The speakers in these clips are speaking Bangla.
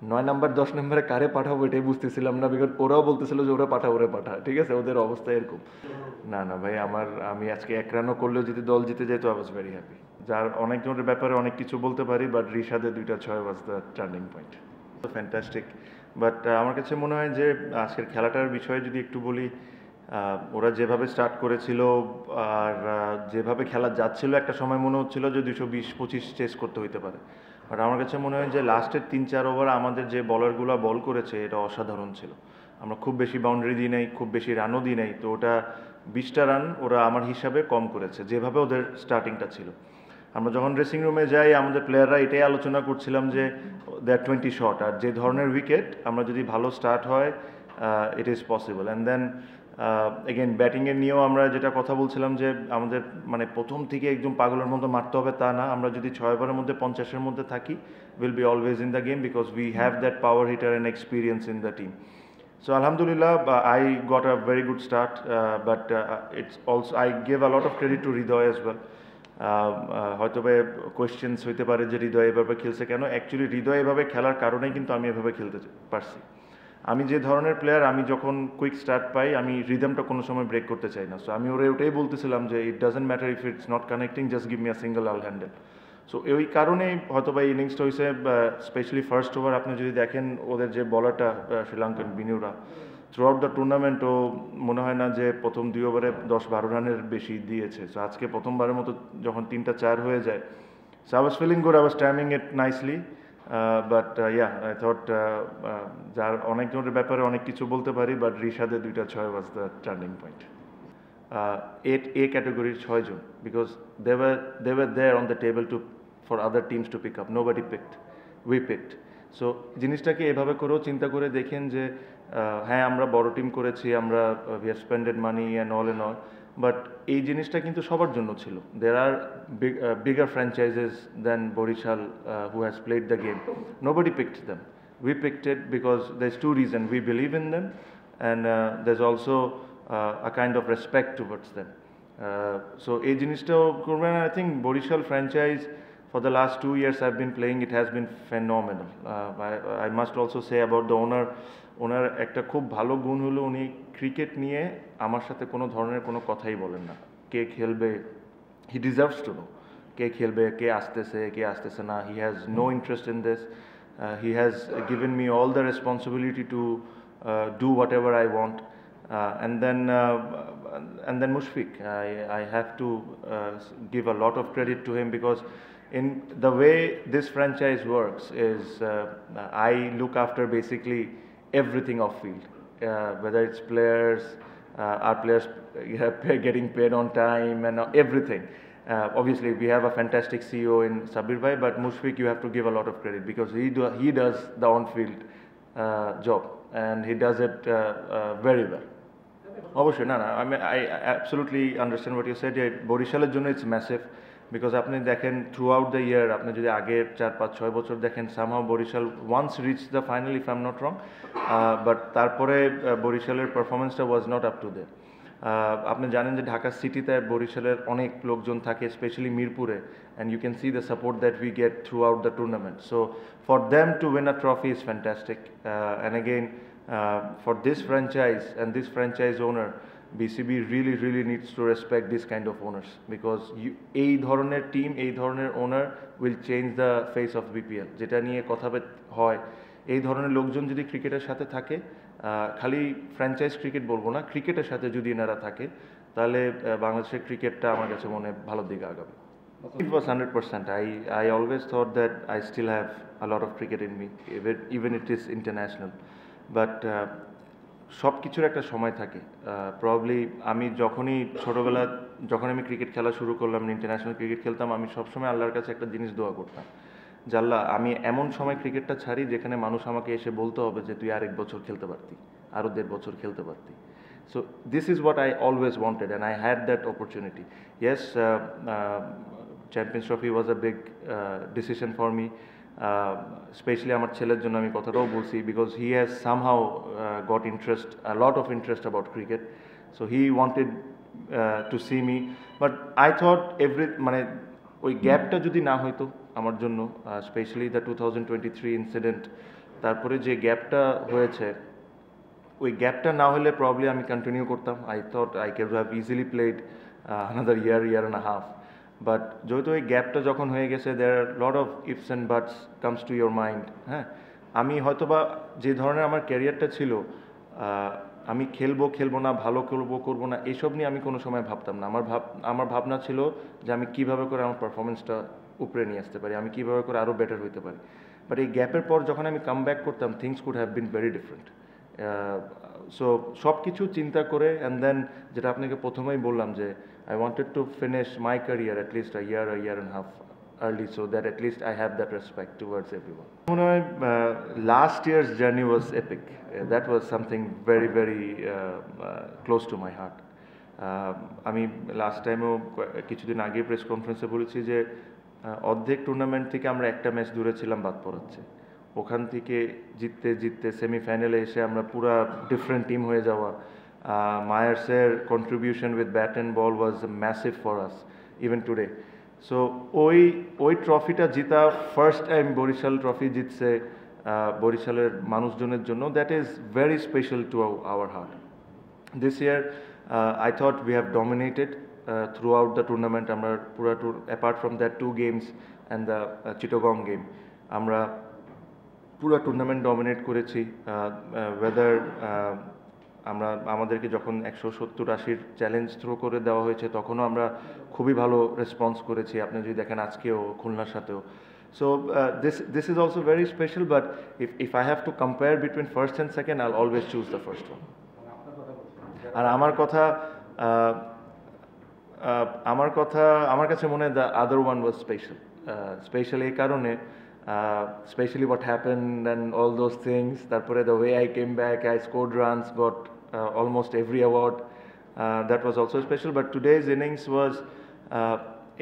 9 নাম্বার 10 নাম্বারে কারে পাঠাবো এটাই বুঝতেছিলাম না, বিকজ ওরাও বলতেছিল যে ওরা পাঠা ওরে পাঠা, ঠিক আছে, ওদের অবস্থা এরকম। না না ভাই, আমি আজকে 1 রানও করলেও যদি দল জিতে যেত আই ওয়াজ ভেরি হ্যাপি। যার অনেকজনের ব্যাপারে অনেক কিছু বলতে পারি, বাট রিশাদের 2টা 6 was the turning point. Fantastic. But আমার কাছে মনে হয় যে আজকের খেলাটার বিষয়ে যদি একটু বলি, ওরা যেভাবে স্টার্ট করেছিল আর যেভাবে খেলা যাচ্ছিল, একটা সময় মনে হচ্ছিল যে 220-25 চেস করতে হইতে পারে। বাট আমার কাছে মনে হয় যে লাস্টের 3-4 ওভার আমাদের যে বলারগুলো বল করেছে এটা অসাধারণ ছিল। আমরা খুব বেশি বাউন্ডারি দিই নাই, খুব বেশি রানও দিই নাই, তো ওটা 20টা রান ওরা আমার হিসাবে কম করেছে যেভাবে ওদের স্টার্টিংটা ছিল। আমরা যখন ড্রেসিং রুমে যাই আমাদের প্লেয়াররা এটাই আলোচনা করছিলাম যে দ্যাট 20 শট আর যে ধরনের উইকেট, আমরা যদি ভালো স্টার্ট হয় it is possible. And then again ব্যাটিংয়ের নিয়েও আমরা যেটা কথা বলছিলাম যে আমাদের মানে প্রথম থেকে একদম পাগলের মতো মারতে হবে তা না, আমরা যদি 6 ওভারের মধ্যে 50-এর মধ্যে থাকি will be always in the game, because we have that power hitter and experience in the team. So Alhamdulillah, I got a very good start, but it's also I give a lot of credit to Hridoy as well. হয়তো বা কোয়েশ্চেন্স হইতে পারে যে হৃদয় এভাবে খেলছে কেন, অ্যাকচুয়ালি হৃদয় এভাবে খেলার কারণেই কিন্তু আমি এভাবে খেলতে পারছি। আমি যে ধরনের প্লেয়ার, আমি যখন কুইক স্টার্ট পাই আমি রিদমটা কোনো সময় ব্রেক করতে চাই না। সো আমি ওরে ওটাই বলতেছিলাম যে it doesn't matter if it's not connecting, just give me a single Al handle. So ওই কারণেই হয়তো বা ইনিংসটা হয়েছে, স্পেশালি ফার্স্ট ওভার আপনি যদি দেখেন ওদের যে বলারটা Sri Lankan Binura, throughout the tournament ও মনে হয় না যে প্রথম 2 ওভারে 10-12 রানের বেশি দিয়েছে। সো আজকে প্রথমবারের মতো যখন 3টা 4 হয়ে যায়, so I was feeling good, I was timing it nicely, but yeah I thought যার অনেকজনের ব্যাপারে অনেক কিছু বলতে পারি, বাট রিশাদের 2টা 6 ওয়াজ দ্য টার্নিং পয়েন্ট। এ ক্যাটাগরির 6 জন, because they were there on the table to for other teams to pick up, nobody picked, we picked. So জিনিসটাকে এভাবে করেও চিন্তা করে দেখেন যে হ্যাঁ আমরা বড় টিম করেছি, আমরা we have spended money and all, but এই জিনিসটা কিন্তু সবার জন্য ছিল। There are bigger franchises than Barishal who has played the game, nobody picked them, we picked it because there's 2 reasons: we believe in them and there's also a kind of respect towards them. So এই জিনিসটাও করবেন। I think Barishal franchise for the last 2 years I've been playing, it has been phenomenal. I must also say about the owner, ওনার একটা খুব ভালো গুণ হলো উনি ক্রিকেট নিয়ে আমার সাথে কোনো ধরনের কোনো কথাই বলেন না। কে খেলবে, হি ডিজার্ভস টু নো কে খেলবে, কে আসতেছে না, he has no interest in this. He has given me all the responsibility to do whatever I want. And then Mushfiq, I have to give a lot of credit to him, because in the way this franchise works is I look after basically everything off field, whether it's players, our players getting paid on time and everything. Obviously, we have a fantastic CEO in Sabir Bhai, but Mushfiq, you have to give a lot of credit, because he does the on-field job, and he does it very well. অবশ্যই না না, I absolutely understand what you said. বরিশালের জন্য ইটস ম্যাসিভ, বিকজ আপনি দেখেন থ্রু আউট দ্য ইয়ার, আপনি যদি আগের 4-5-6 বছর দেখেন, somehow Barishal once reach the final, if I am not wrong, but তারপরে বরিশালের পারফরমেন্সটা was not up to they. আপনি জানেন যে ঢাকা সিটিতে বরিশালের অনেক লোকজন থাকে, স্পেশালি মিরপুরে, and you can see the support that we get throughout the tournament. So for them to win a trophy is fantastic, and again for this franchise and this franchise owner, BCB really needs to respect this kind of owners, because এই ধরনের টিম, এই ধরনের ওনার will change the face of BPL, যেটা নিয়ে কথা হয়। এই ধরনের লোকজন যদি ক্রিকেটের সাথে থাকে, খালি ফ্র্যাঞ্চাইজ ক্রিকেট বলবো না, ক্রিকেটের সাথে যদি এনারা থাকে, তাহলে বাংলাদেশের ক্রিকেটটা আমার কাছে মনে হয় ভালোর দিকে আগাবে। It was 100%. I always thought that I still have a lot of cricket in me, even it is international. But সব কিছুর একটা সময় থাকে। প্রবাবলি আমি যখনই ছোটোবেলা, যখন আমি ক্রিকেট খেলা শুরু করলাম, ইন্টারন্যাশনাল ক্রিকেট খেলতাম, আমি সবসময় আল্লাহর কাছে একটা জিনিস দোয়া করতাম যে আল্লাহ, আমি এমন সময় ক্রিকেটটা ছাড়ি যেখানে মানুষ আমাকে এসে বলতে হবে যে তুই আর 1 বছর খেলতে পারতি, আরও 1.5 বছর খেলতে পারতি। So this is what I always wanted, and I had that opportunity. Yes, champions trophy was a big decision for me, specially আমার ছেলের জন্য আমি কথাটাও বলছি, because he has somehow goat interest, a lot of interest about cricket, so he wanted to see me, but I thought মানে ওই গ্যাপটা যদি না হইতো আমার জন্য, স্পেশালি দ্য 2023 ইনসিডেন্ট, তারপরে যে গ্যাপটা হয়েছে, ওই গ্যাপটা না হলে প্রবলি আমি কন্টিনিউ করতাম। I thought I can have easily played another year and a half, but যেহেতু ওই গ্যাপটা যখন হয়ে গেছে, there are lot of ifs and buts comes to your mind. হ্যাঁ, আমি হয়তোবা যে ধরনের আমার ক্যারিয়ারটা ছিল, আমি খেলবো না, ভালো করবো না, এইসব নিয়ে আমি কোনো সময় ভাবতাম না। আমার ভাবনা ছিল যে আমি কীভাবে করে আমার পারফরমেন্সটা উপরে নিয়ে আসতে পারি, আমি কীভাবে করে আরও বেটার হইতে পারি। বাট এই গ্যাপের পর যখন আমি কাম ব্যাক করতাম, things could have been very different. So সব কিছু চিন্তা করে, অ্যান্ড দেন যেটা আপনাকে প্রথমেই বললাম যে I wanted to finish my career at least a year and half early, so that at least I have that respect towards everyone. Last year's journey was epic. That was something very, very close to my heart. আমি লাস্ট টাইমেও কিছুদিন আগে প্রেস কনফারেন্সে বলেছি যে অর্ধেক টুর্নামেন্ট থেকে আমরা একটা ম্যাচ দূরে ছিলাম বাদ পড়াচ্ছে। ওখান থেকে জিততে সেমিফাইনালে এসে আমরা পুরা ডিফারেন্ট টিম হয়ে যাওয়া। মায়ার্সের contribution with bat and ball was massive for us even today. So ওই ট্রফিটা জিতা, ফার্স্ট টাইম বরিশাল ট্রফি জিতছে বরিশালের মানুষজনের জন্য, that is very special to our heart. This year I thought we have dominated throughout the tournament. আমরা পুরা apart from that 2 games and the Chittagong game, আমরা পুরো টুর্নামেন্ট ডমিনেট করেছি। ওয়েদার আমাদেরকে যখন 170-80 চ্যালেঞ্জ থ্রো করে দেওয়া হয়েছে, তখনও আমরা খুবই ভালো রেসপন্স করেছি। আপনি যদি দেখেন আজকেও খুলনার সাথেও। So this is also very special, but if I have to compare between first and second, I always choose the first one. আর আমার কাছে মনে হয় the other one was special এই কারণে, especially what happened and all those things. Tarpore the way I came back, I scored runs, got almost every award. That was also special. But today's innings was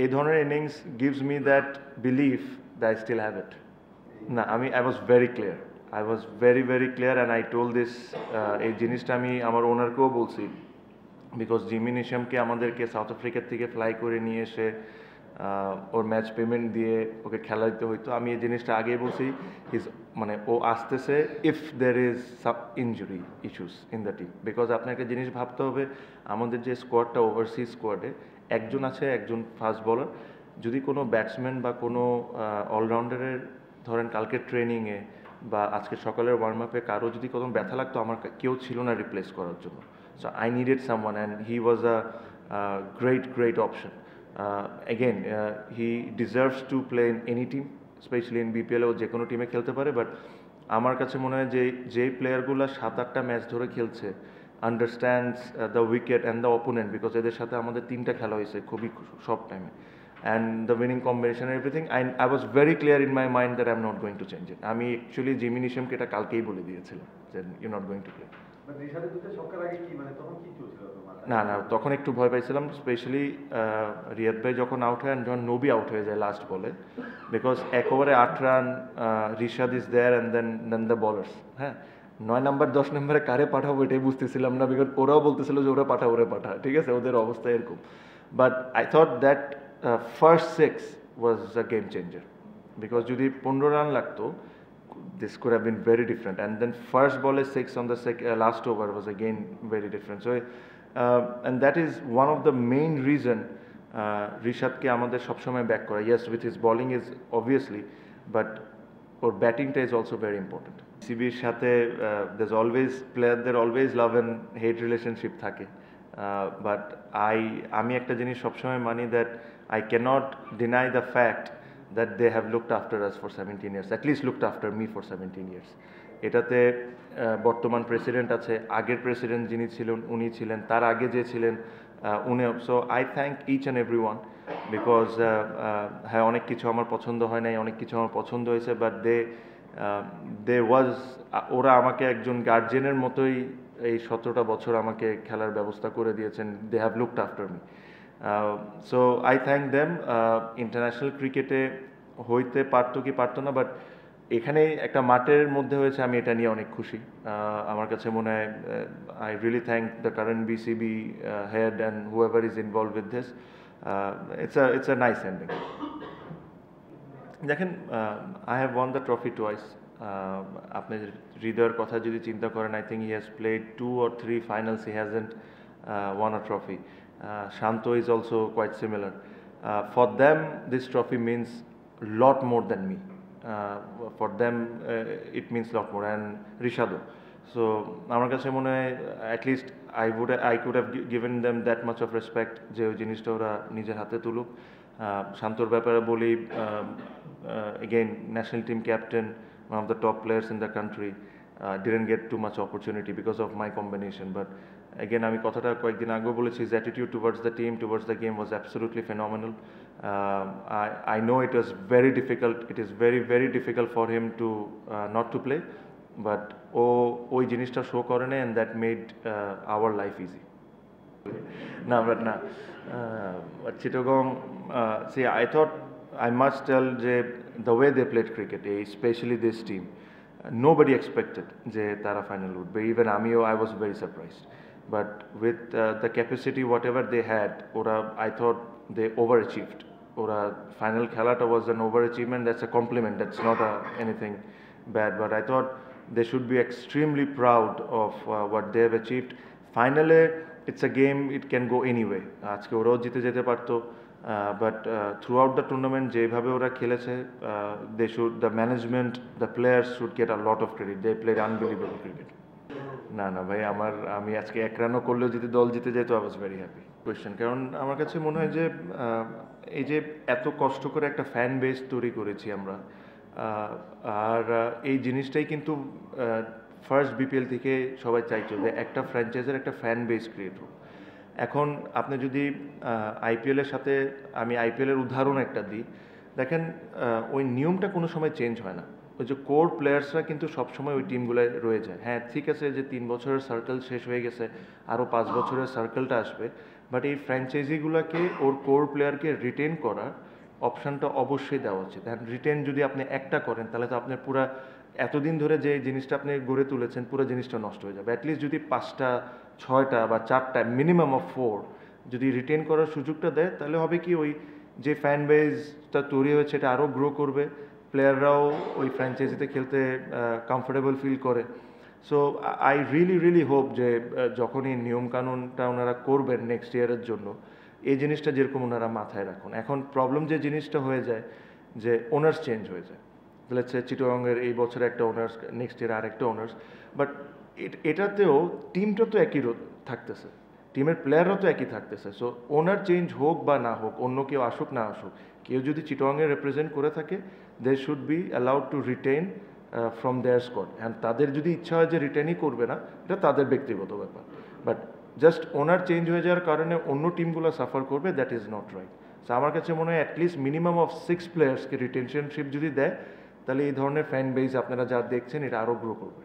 a dhorner innings gives me that belief that I still have it. Na, I was very clear. I was very, very clear, and I told this এই জিনিসটা আমি আমার ওনারকেও বলছি, বিকজ জিমি নিশামকে আমাদেরকে সাউথ আফ্রিকা থেকে ফ্লাই করে নিয়ে এসে ওর ম্যাচ পেমেন্ট দিয়ে ওকে খেলা দিতে হইতো। আমি এই জিনিসটা আগেই বলছি, মানে ও আসতেছে if there is some injury issues in the team. Because আপনাকে জিনিস ভাবতে হবে, আমাদের যে স্কোয়াডটা ওভারসিজ স্কোয়াডে একজন আছে, একজন ফাস্ট বলার। যদি কোনো ব্যাটসম্যান বা কোনো অলরাউন্ডারের ধরেন কালকে ট্রেনিংয়ে বা আজকে সকালের ওয়ার্ম আপে কারো যদি কোনো ব্যথা লাগতো, আমার কেউ ছিল না রিপ্লেস করার জন্য। So I needed someone, and he was a great option. Again, he deserves to play in any team, especially in BPL ও যে কোনো টিমে খেলতে পারে। বাট আমার কাছে মনে হয় যে প্লেয়ারগুলো 7-8টা ম্যাচ ধরে খেলছে, understands the wicket and the opponent, because এদের সাথে আমাদের 3টা খেলা হয়েছে খুবই শর্ট টাইমে, and the winning combination everything. I was very clear in my mind that I am not going to change it. আমি অ্যাকচুয়ালি জিমি নিশামকে এটা কালকেই বলে দিয়েছিলাম যে you not going to play. না, তখন একটু ভয় পাইছিলাম, স্পেশালি রিয়াদ ভাই যখন আউট হয়, যখন নবী আউট হয়ে যায় লাস্ট বলে, বিকজ 1 ওভারে 8 run, Rishad is there and then the bowlers. হ্যাঁ, 9 নম্বর 10 নম্বরে কারে পাঠাবো এটাই বুঝতেছিলাম না, বিকজ ওরাও বলতেছিল যে ওরা পাঠা, ঠিক আছে, ওদের অবস্থা এরকম। But I thought that first 6 was a game changer, because যদি 15 রান লাগতো, this could have been very different. And then first ball is 6 on the last over was again very different. So and that is one of the main reason Rishadke amader sob shomoy back kora. Yes, with his bowling is obviously, but or batting is also very important. CB এর সাথে there's always player always love and hate relationship থাকে, but আমি একটা জিনিস সব সময় মানি, that I cannot deny the fact that they have looked after us for 17 years, at least looked after me for 17 years. এটাতে বর্তমান প্রেসিডেন্ট আছে, আগের প্রেসিডেন্ট যিনি ছিলেন উনি ছিলেন, তার আগে যে ছিলেন উনি। So I thank each and every one, because হ্যাঁ, অনেক কিছু আমার পছন্দ হয় নাই, অনেক কিছু আমার পছন্দ হয়েছে, বাট ওরা আমাকে একজন গার্জিয়ানের মতোই এই 17টা বছর আমাকে খেলার ব্যবস্থা করে দিয়েছেন। They have looked after me. So I thank them. International ক্রিকেটে হইতে পারতো কি পারতো না, বাট এখানে একটা মাঠের মধ্যে হয়েছে, আমি এটা নিয়ে অনেক খুশি। আমার কাছে মনে হয় I really thank the current BCB head and whoever is involve with this. It's a nice ending. দেখেন, I have won the trophy twice, আপনি হৃদয়ের কথা যদি চিন্তা করেন, I think he has played 2 or 3 finals, he hasn't won a trophy. Shanto is also quite similar. For them, this trophy means lot more than me. For them, it means lot more. And Rishado. So, আমার কাছে মনে হয় at least I could have given them that much of respect যে ওই জিনিসটা ওরা নিজের হাতে তুলুক। শান্তর ব্যাপারে বলি, again, national team captain, one of the top players in the country, didn't get too much opportunity because of my combination. But again, আমি কথাটা কয়েকদিন আগেও বলেছি, his attitude towards the team, towards the game was absolutely phenomenal. I know it was very difficult. It is very, very difficult for him to not to play, but ওই জিনিসটা শো করে না, and that made our life easy. But Chittagong, see, I thought I must tell the way they played cricket, especially this team, nobody expected যে তারা final would be. Even I was very surprised. But with the capacity, whatever they had, I thought they overachieved. Final খেলাটা was an overachievement. That's a compliment. That's not anything bad. But I thought they should be extremely proud of what they have achieved. Finally, it's a game, it can go anyway. আজকে ওরাও জিতে যেতে পারতো, but throughout the tournament যেভাবে ওরা খেলেছে, the management, the players should get a lot of credit. They played unbelievable cricket. না ভাই, আমি আজকে এক রানও করলেও যদি দল জিতে যেত, I was very happy. Question, কারণ আমার কাছে মনে হয় যে এই যে এত কষ্ট করে একটা ফ্যান বেস তৈরি করেছি আমরা, আর এই জিনিসটাই কিন্তু ফার্স্ট বিপিএল থেকে সবাই চাইছে যে একটা ফ্র্যাঞ্চাইজের একটা ফ্যান বেস ক্রিয়েট হোক। এখন আপনি যদি আইপিএলের সাথে, আমি আইপিএলের উদাহরণ একটা দিই, দেখেন ওই নিয়মটা কোনো সময় চেঞ্জ হয় না। ওই যে কোর প্লেয়ার্সরা কিন্তু সবসময় ওই টিমগুলোয় রয়ে যায়। হ্যাঁ, ঠিক আছে যে 3 বছরের সার্কেল শেষ হয়ে গেছে, আরও 5 বছরের সার্কেলটা আসবে, বাট এই ফ্র্যাঞ্চাইজিগুলোকে ওর কোর প্লেয়ারকে রিটেন করার অপশানটা অবশ্যই দেওয়া উচিত। হ্যাঁ, রিটেন যদি আপনি একটা করেন, তাহলে তো আপনার পুরা এতদিন ধরে যে জিনিসটা আপনি গড়ে তুলেছেন, পুরো জিনিসটা নষ্ট হয়ে যাবে। অ্যাটলিস্ট যদি 5টা 6টা বা 4টা মিনিমাম অফ 4 যদি রিটেন করার সুযোগটা দেয়, তাহলে হবে কি, ওই যে ফ্যান বেসটা তৈরি হয়েছে এটা আরও গ্রো করবে, প্লেয়াররাও ওই ফ্র্যাঞ্চাইজিতে খেলতে কমফোর্টেবল ফিল করে। সো আই রিয়েলি হোপ যে যখন এই নিয়মকানুনটা ওনারা করবেন নেক্সট ইয়ারের জন্য, এই জিনিসটা যেরকম ওনারা মাথায় রাখুন। এখন প্রবলেম যে জিনিসটা হয়ে যায় যে ওনার্স চেঞ্জ হয়ে যায়। লেটস সে চিটাগংয়ের এই বছরে একটা ওনার্স, নেক্সট ইয়ার আরেকটা ওনার্স, বাট এটাতেও টিমটা তো একই থাকতেছে, টিমের প্লেয়াররাও তো একই থাকতেছে। সো ওনার চেঞ্জ হোক বা না হোক, অন্য কেউ আসুক না আসুক, কেউ যদি চিটাগংয়ে রিপ্রেজেন্ট করে থাকে, they should be allowed to retain from their squad. And তাদের যদি ইচ্ছা হয় যে রিটেনই করবে না, এটা তাদের ব্যক্তিগত ব্যাপার, বাট জাস্ট ওনার চেঞ্জ হয়ে যাওয়ার কারণে অন্য টিমগুলো সাফার করবে, that is not right. So আমার কাছে মনে হয় অ্যাটলিস্ট মিনিমাম অফ 6 প্লেয়ার্সকে রিটেনশনশিপ যদি দেয়, তাহলে এই ধরনের ফ্যান বেস আপনারা যা দেখছেন এটা আরও গ্রো করবে।